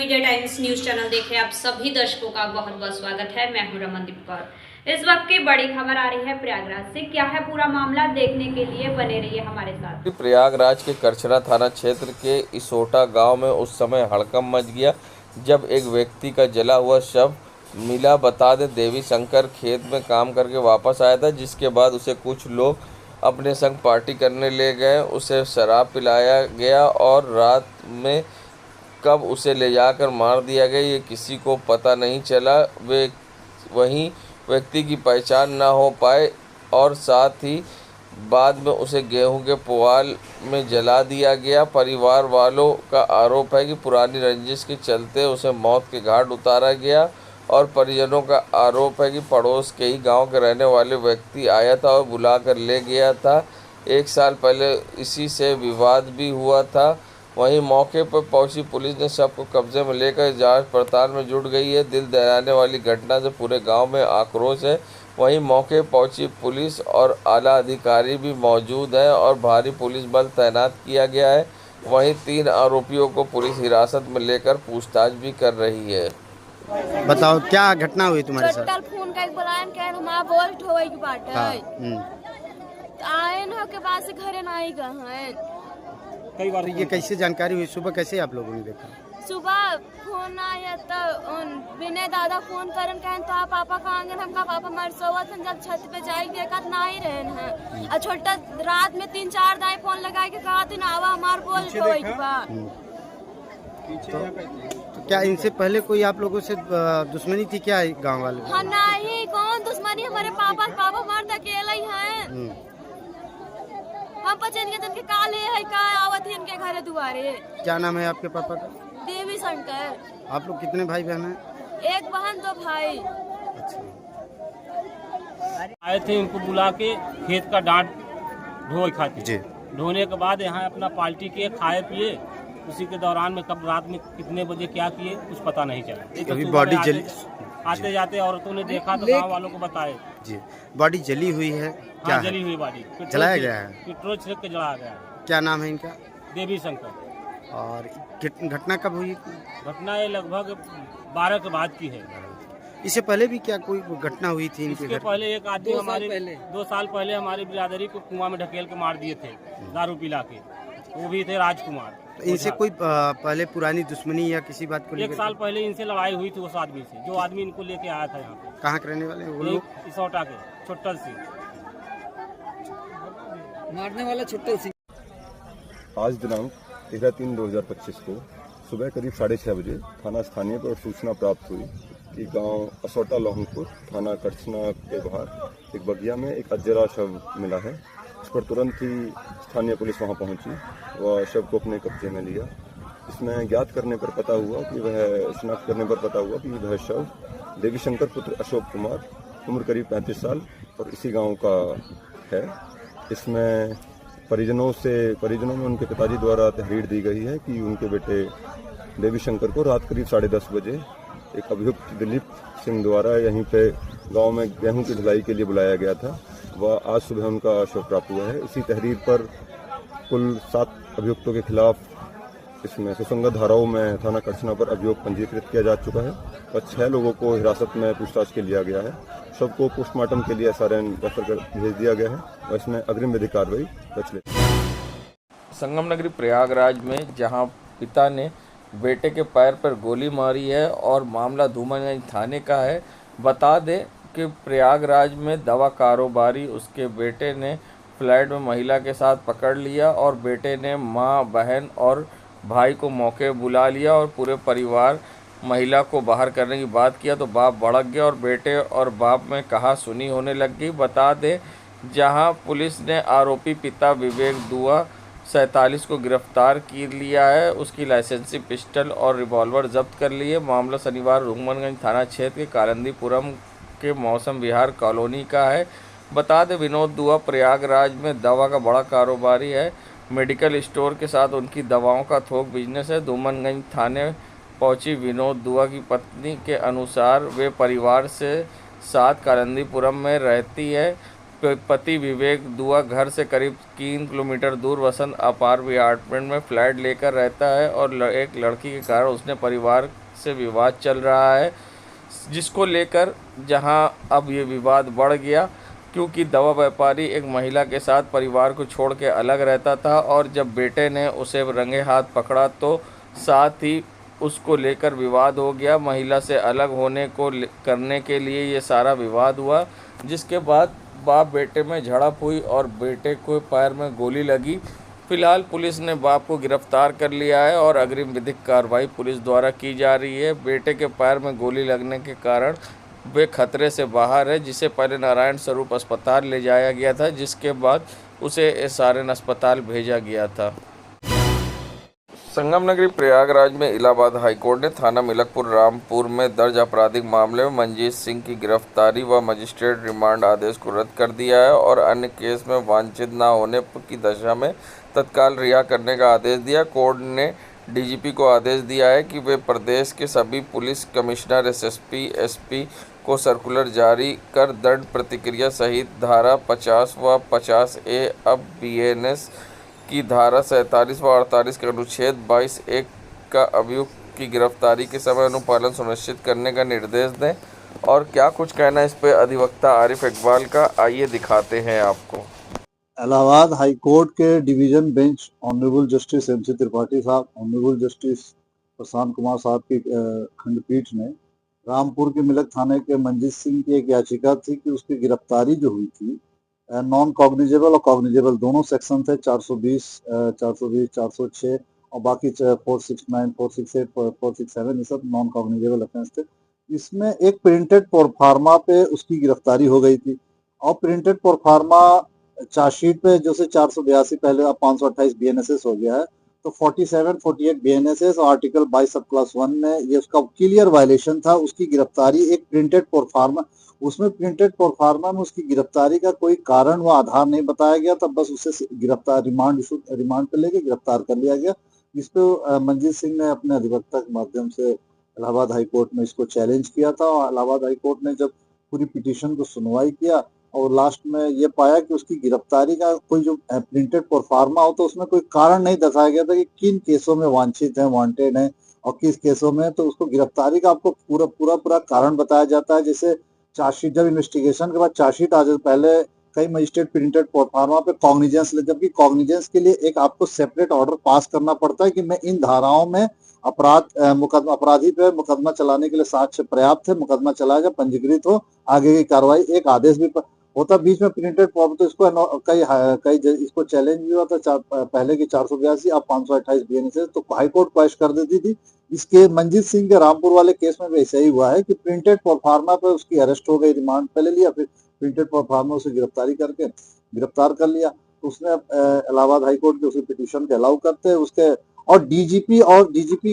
विजय times news channel देखे आप सभी दर्शकों का बहुत बहुत स्वागत है। मैं हूं रमनदीप कौर। इस वक्त की बड़ी खबर आ रही है प्रयागराज से। क्या है पूरा मामला, देखने के लिए बने रहिए हमारे साथ। प्रयागराज के करछना थाना क्षेत्र के इसोटा गांव में उस समय हड़कंप मच गया जब एक व्यक्ति का जला हुआ शव मिला। बता दें, देवी शंकर खेत में काम करके वापस आया था, जिसके बाद उसे कुछ लोग अपने संग पार्टी करने ले गए। उसे शराब पिलाया गया और रात में कब उसे ले जाकर मार दिया गया ये किसी को पता नहीं चला। वहीं व्यक्ति की पहचान न हो पाए और साथ ही बाद में उसे गेहूं के पुआल में जला दिया गया। परिवार वालों का आरोप है कि पुरानी रंजिश के चलते उसे मौत के घाट उतारा गया और परिजनों का आरोप है कि पड़ोस के ही गांव के रहने वाले व्यक्ति आया था और बुलाकर ले गया था। 1 साल पहले इसी से विवाद भी हुआ था। वहीं मौके पर पहुंची पुलिस ने शव को कब्जे में लेकर जांच पड़ताल में जुट गई है। दिल दहलाने वाली घटना से पूरे गांव में आक्रोश है। वहीं मौके पहुंची पुलिस और आला अधिकारी भी मौजूद हैं और भारी पुलिस बल तैनात किया गया है। वहीं 3 आरोपियों को पुलिस हिरासत में लेकर पूछताछ भी कर रही है। बताओ क्या घटना हुई तुम्हारे साथ? टोटल फोन का एक बलायन के हमारा वोल्ट होए की बात है। आए न के बाद से घरे ना आई गए। कई बार ये कैसे जानकारी हुई? सुबह कैसे आप लोगों ने देखा? सुबह फोन आया तो बिने दादा फोन करन कहन तो आप पापा कहाँ गए? हमका पापा मर सोवत हन। जब छत पे जाई देखा ना ही रहन है। और छोटा रात में 3-4 दाई फोन लगाए के कहा थी ना आवा हमार बोल होए की बात। तो क्या इनसे पहले कोई आप लोगों से दुश्मनी थी क्या गांव वाले? हाँ नहीं, कौन दुश्मनी? हमारे पापा मर्द अकेले ही हैं। हम पचन के काले है का आवत है इनके घरे दुआरे। क्या नाम है आपके पापा का? देवी शंकर। आप लोग कितने भाई बहन हैं? 1 बहन 2 भाई। आए थे इनको बुला के खेत का डांट ढोए खाते जी। ढोने के बाद यहाँ अपना पार्टी किए, खाए पिए। उसी के दौरान में कब रात में कितने बजे क्या किए कुछ पता नहीं चला। अभी बॉडी जली आते जाते औरतों ने देखा तो गाँव वालों को बताए। जी, बॉडी जली हुई है क्या? हाँ, जली हुई बॉडी जलाया गया है। पेट्रोल छिड़क के जलाया गया है। क्या नाम है इनका? देवी शंकर। और घटना कब हुई? घटना ये लगभग 12 के बाद की है। इससे पहले भी क्या कोई घटना हुई थी इनके इसके घर? पहले एक आदमी हमारे 2 साल पहले हमारी बिरादरी को कुआं में ढकेल के मार दिए थे दारू पिला के। वो भी थे राजकुमार। तो इनसे कोई पहले पुरानी दुश्मनी या किसी बात को 1 साल पहले इनसे लड़ाई हुई थी उस आदमी से, जो आदमी इनको लेके आया था यहाँ पे। कहाँ के रहने वाले हैं वो लोग? इसौटा के छोटल सिंह, मारने वाला छोटल सिंह। आज दिनांक 13/3/2025 को सुबह करीब 6:30 बजे थाना स्थानीय पर सूचना प्राप्त हुई कि गांव असोटा लोहंगपुर थाना करछना के बाहर एक बगिया में एक अजरा शव मिला है। इस पर तुरंत ही स्थानीय पुलिस वहां पहुंची व शव को अपने कब्जे में लिया। इसमें ज्ञात करने पर पता हुआ कि शिनाख्त करने पर पता हुआ कि वह शव देवी शंकर पुत्र अशोक कुमार, उम्र करीब 35 साल और इसी गांव का है। इसमें परिजनों में उनके पिताजी द्वारा तहरीर दी गई है कि उनके बेटे देवी शंकर को रात करीब 10:30 बजे एक अभियुक्त दिलीप सिंह द्वारा यहीं पे गांव में गेहूं की ढुलाई के लिए बुलाया गया था। वह आज सुबह उनका शव प्राप्त हुआ है। इसी तहरीर पर कुल 7 अभियुक्तों के खिलाफ इसमें सुसंगत धाराओं में थाना करछना पर अभियोग पंजीकृत किया जा चुका है और 6 लोगों को हिरासत में पूछताछ के लिया गया है। शव को पोस्टमार्टम के लिए SRN रेफर कर भेज दिया गया है और इसमें अग्रिम विधिक कार्रवाई प्रचलित। संगम नगरी प्रयागराज में जहां पिता ने बेटे के पैर पर गोली मारी है और मामला धूमनगंज थाने का है। बता दें कि प्रयागराज में दवा कारोबारी उसके बेटे ने फ्लैट में महिला के साथ पकड़ लिया और बेटे ने मां, बहन और भाई को मौके बुला लिया और पूरे परिवार महिला को बाहर करने की बात किया तो बाप भड़क गया और बेटे और बाप में कहा सुनी होने लग गई। बता दें, जहां पुलिस ने आरोपी पिता विवेक दुआ 47 को गिरफ्तार कर लिया है। उसकी लाइसेंसी पिस्टल और रिवॉल्वर जब्त कर लिए। मामला शनिवार रूमनगंज थाना क्षेत्र के कालिंदीपुरम के मौसम विहार कॉलोनी का है। बता दें, विनोद दुआ प्रयागराज में दवा का बड़ा कारोबारी है। मेडिकल स्टोर के साथ उनकी दवाओं का थोक बिजनेस है। धूमनगंज थाने पहुंची विनोद दुआ की पत्नी के अनुसार वे परिवार से साथ कालिंदीपुरम में रहती है। पति विवेक दुआ घर से करीब 3 किलोमीटर दूर वसंत अपार्टमेंट में फ्लैट लेकर रहता है और एक लड़की के कारण उसने परिवार से विवाद चल रहा है, जिसको लेकर जहां अब ये विवाद बढ़ गया क्योंकि दवा व्यापारी एक महिला के साथ परिवार को छोड़ के अलग रहता था और जब बेटे ने उसे रंगे हाथ पकड़ा तो साथ ही उसको लेकर विवाद हो गया। महिला से अलग होने को करने के लिए ये सारा विवाद हुआ, जिसके बाद बाप बेटे में झड़प हुई और बेटे को पैर में गोली लगी। फिलहाल पुलिस ने बाप को गिरफ्तार कर लिया है और अग्रिम विधिक कार्रवाई पुलिस द्वारा की जा रही है। बेटे के पैर में गोली लगने के कारण वे खतरे से बाहर है, जिसे पहले नारायण स्वरूप अस्पताल ले जाया गया था, जिसके बाद उसे एसआरएन अस्पताल भेजा गया था। संगम नगरी प्रयागराज में इलाहाबाद हाईकोर्ट ने थाना मिलकपुर रामपुर में दर्ज आपराधिक मामले में मंजीत सिंह की गिरफ्तारी व मजिस्ट्रेट रिमांड आदेश को रद्द कर दिया है और अन्य केस में वांछित न होने की दशा में तत्काल रिहा करने का आदेश दिया। कोर्ट ने डीजीपी को आदेश दिया है कि वे प्रदेश के सभी पुलिस कमिश्नर, एसएसपी, एसपी को सर्कुलर जारी कर दंड प्रतिक्रिया सहित धारा 50 व 50A अब बीएनएस की धारा 47 व 48 के अनुच्छेद 22(1) का अभियुक्त की गिरफ्तारी के समय अनुपालन सुनिश्चित करने का निर्देश दें। और क्या कुछ कहना इस पर अधिवक्ता आरिफ इकबाल का, आइए दिखाते हैं आपको। इलाहाबाद हाई कोर्ट के division bench honourable justice MC Tripathi साहब, ऑनरेबल जस्टिस प्रशांत कुमार साहब की खंडपीठ ने रामपुर के मिलक थाने के मंजीत सिंह की एक याचिका थी कि उसकी गिरफ्तारी जो हुई थी नॉन कॉग्निजेबल और कॉग्निजेबल दोनों सेक्शन थे, 420, 406 और बाकी 469, 468, 467 ये सब नॉन कॉग्निजेबल ऑफेंस थे। इसमें एक प्रिंटेड प्रोफार्मा पे उसकी गिरफ्तारी हो गई थी और प्रिंटेड प्रोफार्मा चार्जशीट पे जो से 482 पहले अब 528 BNSS हो गया है, तो 47, 48 BNSS और आर्टिकल 22 सब क्लास 1 में ये उसका क्लियर वायलेशन था। उसकी गिरफ्तारी एक प्रिंटेड प्रोफार्मा, उसमें प्रिंटेड प्रोफार्मा में उसकी गिरफ्तारी का कोई कारण व आधार नहीं बताया गया था, बस उसे गिरफ्तार रिमांड पे लेके गिरफ्तार कर लिया गया। इस पे मंजीत सिंह ने अपने अधिवक्ता के माध्यम से इलाहाबाद हाई कोर्ट में इसको चैलेंज किया था और इलाहाबाद हाई कोर्ट ने जब पूरी पिटीशन को सुनवाई किया और लास्ट में ये पाया कि उसकी गिरफ्तारी का कोई जो प्रिंटेड प्रोफार्मा हो तो उसमें कोई कारण नहीं दर्शाया गया था कि किन केसों में वांछित है, वांटेड है और किस केसों में, तो उसको गिरफ्तारी का आपको पूरा कारण बताया जाता है। जैसे चार्जशीट, जब इन्वेस्टिगेशन के बाद चार्जशीट आ जाए, पहले कई मजिस्ट्रेट प्रिंटेड प्रोफार्मा पे कॉग्निजेंस ले, जबकि कॉग्निजेंस के लिए एक आपको सेपरेट ऑर्डर पास करना पड़ता है कि मैं इन धाराओं में अपराधी पे मुकदमा चलाने के लिए साक्ष्य पर्याप्त है, मुकदमा चलाया जाए, पंजीकृत हो, आगे की कार्रवाई, एक आदेश भी होता। बीच में प्रिंटेड फॉर्म तो इसको कई इसको चैलेंज भी हुआ था, पहले की 482 अब 528 BNSS, तो हाईकोर्ट क्वेश कर देती थी। इसके मंजीत सिंह के रामपुर वाले केस में भी ऐसा ही हुआ है कि प्रिंटेड प्रोफार्मा पे उसकी अरेस्ट हो गई, रिमांड पे ले लिया, फिर प्रिंटेड प्रोफार्मा उसे गिरफ्तार कर लिया। तो उसने इलाहाबाद हाईकोर्ट के उसी पिटीशन के अलाउ करते हैं उसके, और डीजीपी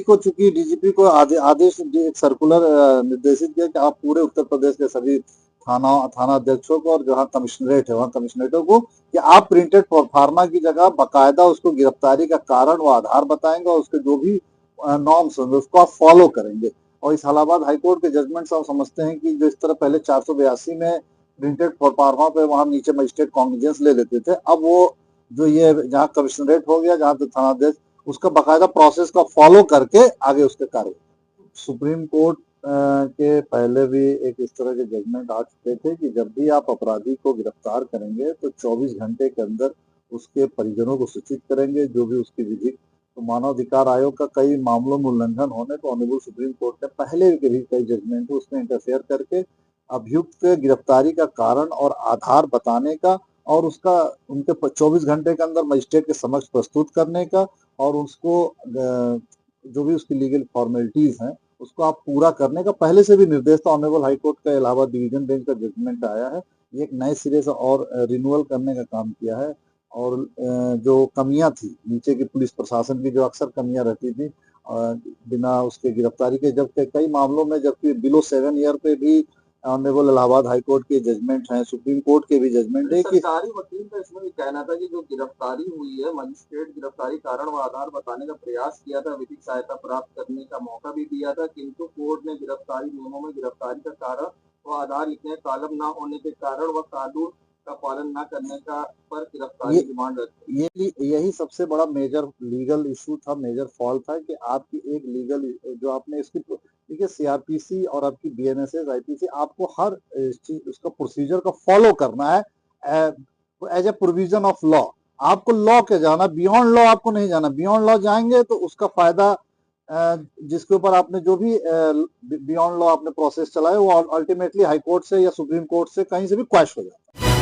को, चूंकि डीजीपी को आदेश सर्कुलर निर्देशित किया कि आप पूरे उत्तर प्रदेश के सभी थाना अध्यक्षों को और जहाँ कमिश्नरेट है वहाँ कमिश्नरेटों को कि आप प्रिंटेड प्रोफार्मा की जगह बाकायदा उसको गिरफ्तारी का कारण व आधार बताएंगे और उसके जो भी नॉर्म्स होंगे उसको आप फॉलो करेंगे। और इस इलाहाबाद हाईकोर्ट के जजमेंट से हम समझते हैं कि जो इस तरह पहले 482 में प्रिंटेड प्रोफार्मा पे वहाँ नीचे मजिस्ट्रेट कॉग्निजेंस ले लेते थे, अब वो जो ये जहाँ कमिश्नरेट हो गया, जहाँ थाना अध्यक्ष, उसका बाकायदा प्रोसेस का फॉलो करके आगे उसके कार्य। सुप्रीम कोर्ट के पहले भी एक इस तरह के जजमेंट आ चुके थे कि जब भी आप अपराधी को गिरफ्तार करेंगे तो 24 घंटे के अंदर उसके परिजनों को सूचित करेंगे, जो भी उसकी विधि। तो मानवाधिकार आयोग का कई मामलों में उल्लंघन होने को ऑनरेबल सुप्रीम कोर्ट ने पहले के भी कई जजमेंट उसमें इंटरफेयर करके अभियुक्त गिरफ्तारी का कारण और आधार बताने का और उसका उनके 24 घंटे के अंदर मजिस्ट्रेट के समक्ष प्रस्तुत करने का और उसको जो भी उसकी लीगल फॉर्मेलिटीज हैं उसको आप पूरा करने का पहले से भी निर्देश था। ऑनरेबल हाई कोर्ट का इलाहाबाद डिवीजन बेंच का जजमेंट आया है, ये एक नए सिरे से और रिन्यूअल करने का काम किया है। और जो कमियां थी नीचे की पुलिस प्रशासन की, जो अक्सर कमियां रहती थी बिना उसके गिरफ्तारी के, जबकि कई मामलों में जबकि बिलो 7 ईयर पे भी ऑनरेबल इलाहाबाद हाई कोर्ट के जजमेंट हैं, सुप्रीम कोर्ट के भी जजमेंट है कि सरकारी वकील का इसमें भी कहना था कि जो गिरफ्तारी हुई है, मजिस्ट्रेट गिरफ्तारी कारण व आधार बताने का प्रयास किया था, विधिक सहायता प्राप्त करने का मौका भी दिया था, किंतु कोर्ट ने गिरफ्तारी नियमों में गिरफ्तारी का कारण व आधार लिखने कॉलम न होने के कारण व कानून का पालन न करने का पर गिरफ्तारी डिमांड रखी। यही सबसे बड़ा मेजर लीगल इशू था, मेजर फॉल्ट था कि आपकी एक लीगल जो आपने इसकी देखिए सीआरपीसी और आपकी बीएनएसएस आईपीसी आपको हर चीज उसका प्रोसीजर का फॉलो करना है as a provision of law. आपको लॉ के जाना, बियॉन्ड लॉ आपको नहीं जाना। बियॉन्ड लॉ जाएंगे तो उसका फायदा जिसके ऊपर आपने जो भी बियॉन्ड लॉ आपने प्रोसेस चलाए वो अल्टीमेटली हाई कोर्ट से या सुप्रीम कोर्ट से कहीं से भी क्वैश हो जाता है।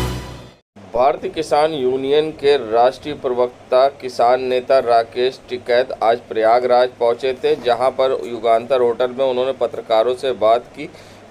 भारतीय किसान यूनियन के राष्ट्रीय प्रवक्ता किसान नेता राकेश टिकैत आज प्रयागराज पहुंचे थे, जहां पर युगांतर होटल में उन्होंने पत्रकारों से बात की।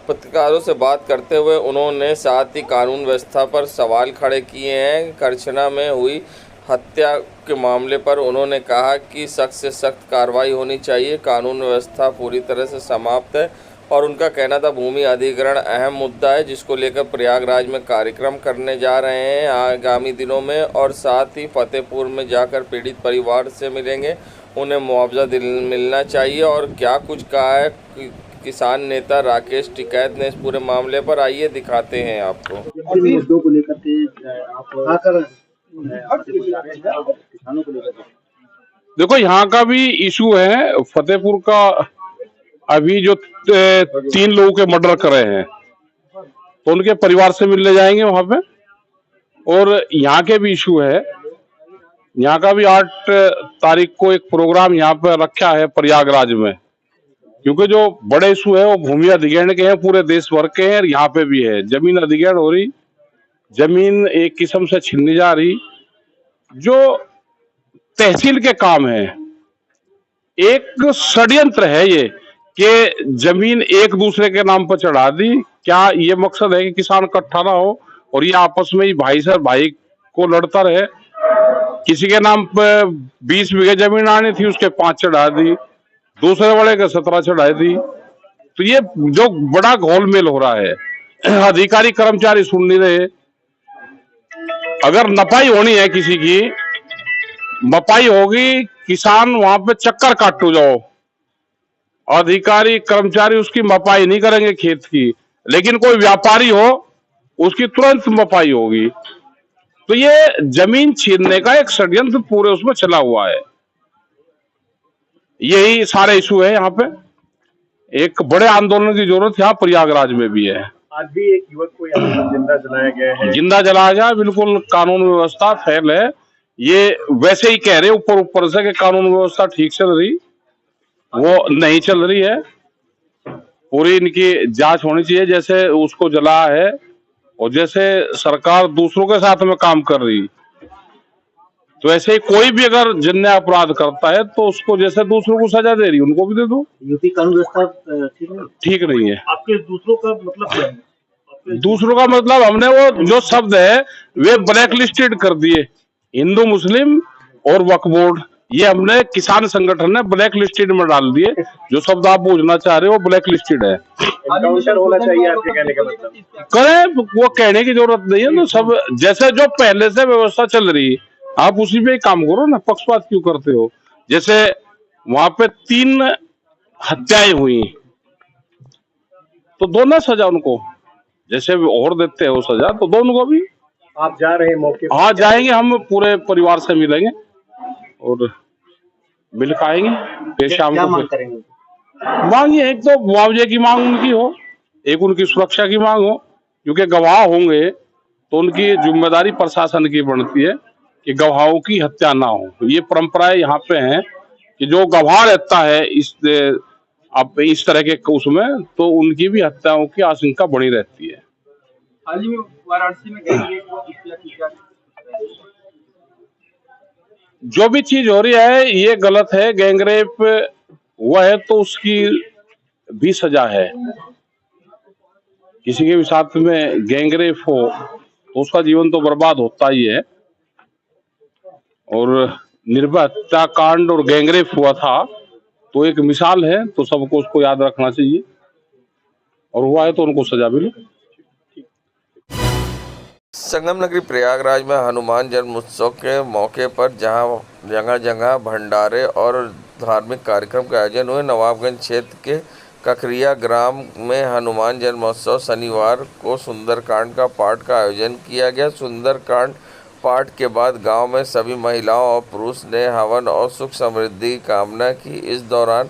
पत्रकारों से बात करते हुए उन्होंने साथ ही कानून व्यवस्था पर सवाल खड़े किए हैं। करछना में हुई हत्या के मामले पर उन्होंने कहा कि सख्त से सख्त कार्रवाई होनी चाहिए, कानून व्यवस्था पूरी तरह से समाप्त है। और उनका कहना था भूमि अधिग्रहण अहम मुद्दा है जिसको लेकर प्रयागराज में कार्यक्रम करने जा रहे हैं आगामी दिनों में, और साथ ही फतेहपुर में जाकर पीड़ित परिवार से मिलेंगे, उन्हें मुआवजा मिलना चाहिए। और क्या कुछ कहा है किसान नेता राकेश टिकैत ने इस पूरे मामले पर, आइए दिखाते हैं आपको। मुद्दों को लेकर के किसानों को लेकर देखो, यहाँ का भी इशू है। फतेहपुर का अभी जो 3 लोगों के मर्डर करे हैं तो उनके परिवार से मिलने जाएंगे वहां पे। और यहाँ के भी इशू है। यहाँ का भी 8 तारीख को एक प्रोग्राम यहाँ पे रखा है प्रयागराज में, क्योंकि जो बड़े इशू है वो भूमि अधिग्रहण के हैं, पूरे देश भर के हैं। यहाँ पे भी है, जमीन अधिग्रहण हो रही, जमीन एक किस्म से छीनी जा रही। जो तहसील के काम है, एक षड्यंत्र है ये कि जमीन एक दूसरे के नाम पर चढ़ा दी। क्या ये मकसद है कि किसान इकट्ठा ना हो और ये आपस में ही भाई से भाई को लड़ता रहे? किसी के नाम पे 20 बीघे जमीन आनी थी, उसके 5 चढ़ा दी, दूसरे वाले के 17 चढ़ाई दी। तो ये जो बड़ा घोलमेल हो रहा है, अधिकारी कर्मचारी सुन नहीं रहे। अगर नपाई होनी है किसी की, मपाई होगी, किसान वहां पे चक्कर काटो जाओ, अधिकारी कर्मचारी उसकी मपाई नहीं करेंगे खेत की, लेकिन कोई व्यापारी हो उसकी तुरंत मपाई होगी। तो ये जमीन छीनने का एक षड्यंत्र पूरे उसमें चला हुआ है। यही सारे इशू है। यहाँ पे एक बड़े आंदोलन की जरूरत यहाँ प्रयागराज में भी है। आज भी एक युवक को यहाँ जिंदा जलाया गया है। जिंदा जलाया गया, बिल्कुल कानून व्यवस्था फेल है। ये वैसे ही कह रहे ऊपर से कि कानून व्यवस्था ठीक चल रही, वो नहीं चल रही है। पूरी इनकी जांच होनी चाहिए, जैसे उसको जलाया है और जैसे सरकार दूसरों के साथ में काम कर रही, तो ऐसे ही कोई भी अगर जिन्हें अपराध करता है तो उसको जैसे दूसरों को सजा दे रही उनको भी दे दो। यूपी कानून व्यवस्था ठीक नहीं है। आपके दूसरों का मतलब क्या है? दूसरों का मतलब हमने वो जो शब्द है वे ब्लैक लिस्टेड कर दिए, हिंदू मुस्लिम और वक्फ बोर्ड, ये हमने किसान संगठन ने ब्लैक लिस्टेड में डाल दिए। जो शब्द आप पूछना चाह रहे हो वो ब्लैक लिस्टेड है। एनकाउंटर होना चाहिए आपके कहने का मतलब? करें, वो कहने की जरूरत नहीं है। तो सब जैसे जो पहले से व्यवस्था चल रही आप उसी पे काम करो ना, पक्षपात क्यों करते हो? जैसे वहां पे 3 हत्याएं हुई तो दोनों सजा उनको, जैसे और देते हो सजा तो दोनों को भी। आप जा रहे हैं मौके पर? हाँ जाएंगे, हम पूरे परिवार से मिलेंगे और मिल पाएंगे। फिर शाम को मांग करेंगे? मांग ये, एक तो मुआवजे की मांग उनकी हो, एक उनकी सुरक्षा की मांग हो, क्योंकि गवाह होंगे तो उनकी जिम्मेदारी प्रशासन की बनती है कि गवाहों की हत्या ना हो। ये परंपराएं यहाँ पे हैं कि जो गवाह रहता है इस तरह के उसमें, तो उनकी भी हत्याओं की आशंका बनी रहती है। हाल ही में वाराणसी में जो भी चीज हो रही है ये गलत है। गैंगरेप हुआ है तो उसकी भी सजा है। किसी के भी साथ में गैंगरेप हो तो उसका जीवन तो बर्बाद होता ही है। और निर्भया हत्याकांड और गैंगरेप हुआ था तो एक मिसाल है, तो सबको उसको याद रखना चाहिए, और हुआ है तो उनको सजा मिले। संगम नगरी प्रयागराज में हनुमान जन्मोत्सव के मौके पर जगह जगह भंडारे और धार्मिक कार्यक्रम के आयोजन हुए। नवाबगंज क्षेत्र के ककरिया ग्राम में हनुमान जन्मोत्सव शनिवार को सुंदरकांड का पाठ का आयोजन किया गया। सुंदरकांड पाठ के बाद गांव में सभी महिलाओं और पुरुष ने हवन और सुख समृद्धि की कामना की। इस दौरान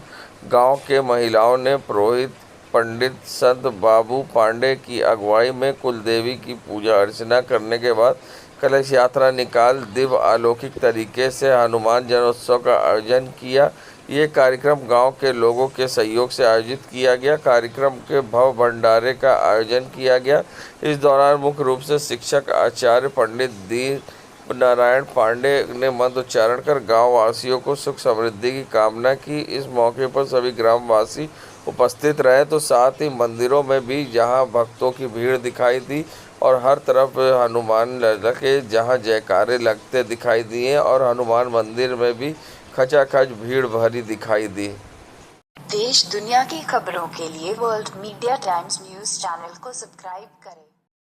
गांव के महिलाओं ने पुरोहित पंडित संत बाबू पांडे की अगुवाई में कुलदेवी की पूजा अर्चना करने के बाद कलश यात्रा निकाल दिव्य अलौकिक तरीके से हनुमान जन्मोत्सव का आयोजन किया। ये कार्यक्रम गांव के लोगों के सहयोग से आयोजित किया गया। कार्यक्रम के भव्य भंडारे का आयोजन किया गया। इस दौरान मुख्य रूप से शिक्षक आचार्य पंडित दीप नारायण पांडे ने मंत्रोच्चारण कर गाँव वासियों को सुख समृद्धि की कामना की। इस मौके पर सभी ग्रामवासी उपस्थित रहे तो साथ ही मंदिरों में भी जहां भक्तों की भीड़ दिखाई दी और हर तरफ हनुमान लगे जहां जयकारे लगते दिखाई दिए और हनुमान मंदिर में भी खचाखच भीड़ भरी दिखाई दी। देश दुनिया की खबरों के लिए world media times news channel को सब्सक्राइब करें।